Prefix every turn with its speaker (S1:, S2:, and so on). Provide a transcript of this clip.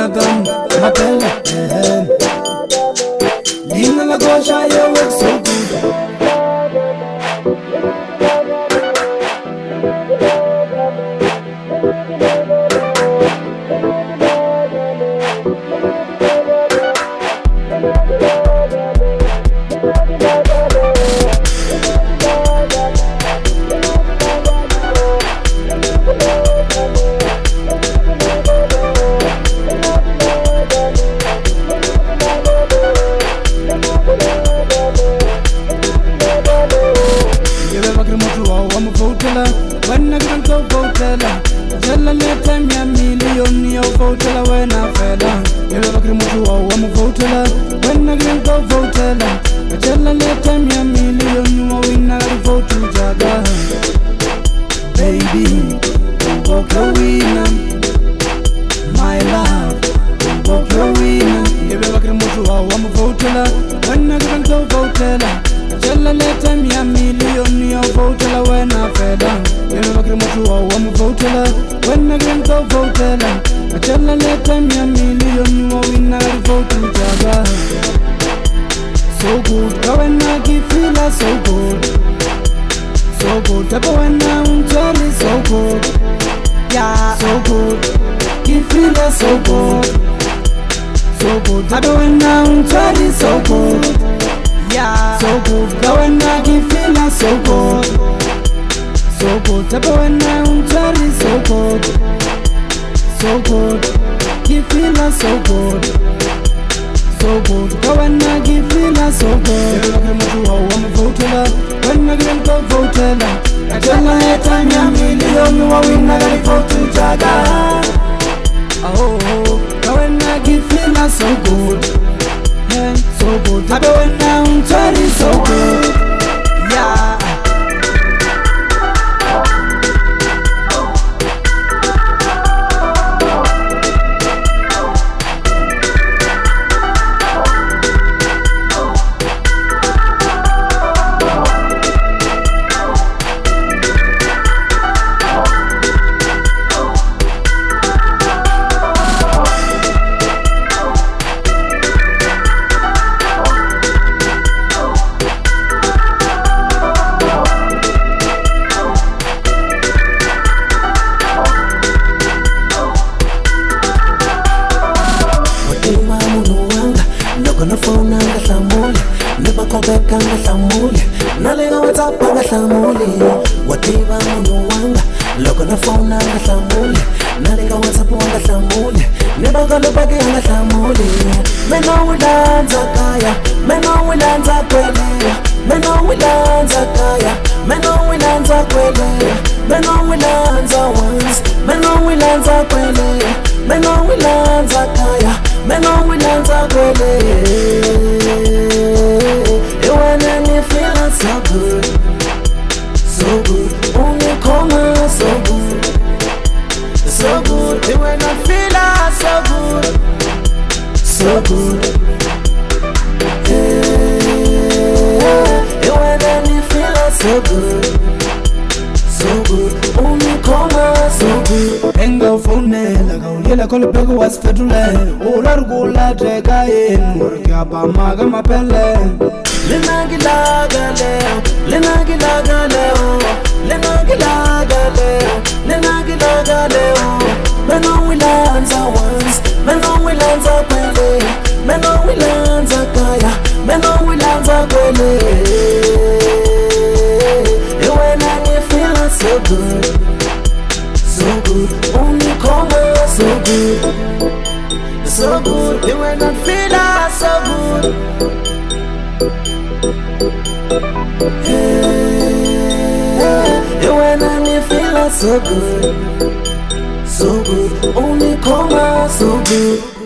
S1: Jonathan, Mapella, Lina La Gosha, you look so good. When I can't go votela, tell a letter me a million, your votela when I fell. You have a criminal, I'm a votela. When I can't go votela, tell a letter me a million, you are in a vote to Jaga. Baby, go winner, my love, go winner. You have a criminal, I'm a votela. When I can't go votela. Tell a letter me a million, your votela when I fell down. You never came to I'm a votela. When I can't go votela, tell a letter me a million, you are in a vote to Jaga. So good, go and I give feel so good. So good, go and I'm jolly so good. Yeah, so good, give feel so good. So good, go and I'm jolly so good. Yeah, so good, go and I give feel so good. So good, go and I'm jolly so good. So good, give feel so good. So good, go and I give feel so good. You come to I'm a votela. When I get to votela, I tell my head time a million, you are in a vote to Jaga. Oh, go and I give feel so good. So good, I go and I'm trying so good, yeah.
S2: Gonna phone and get some more. Never call back and get some more. Nalega what's up and get some more. Whatever you want. Look on the phone and get some more. Nalega what's up and get some more. Never gonna back and get some more. Men know we dance a kaya. Men know we dance a kwele. Men know we dance a kaya. Men know we dance a kwele. Men know we dance a once. Men know we dance a kwele. Men know we dance a kaya. Men know we dance a kwele. You wanna me feeling so good, so good. Only come on, so good, so good. You wanna feel so good, so good. You wanna me feeling so good, so good. Only come on, so good.
S1: Enga phonela ga yela kole pego was fedule orar gola treka en urkya pa maga mapelle
S2: lena gilaga leo lena gilaga leo lena gilaga leo lena gilaga leo men on we lands once men on we lands kwele men on we lands kaya men on we lands kwele you when I feel so good, so good. Only come on, so good, so good. You when I feel so good. You when I feel so good, so good. Only come on, so good.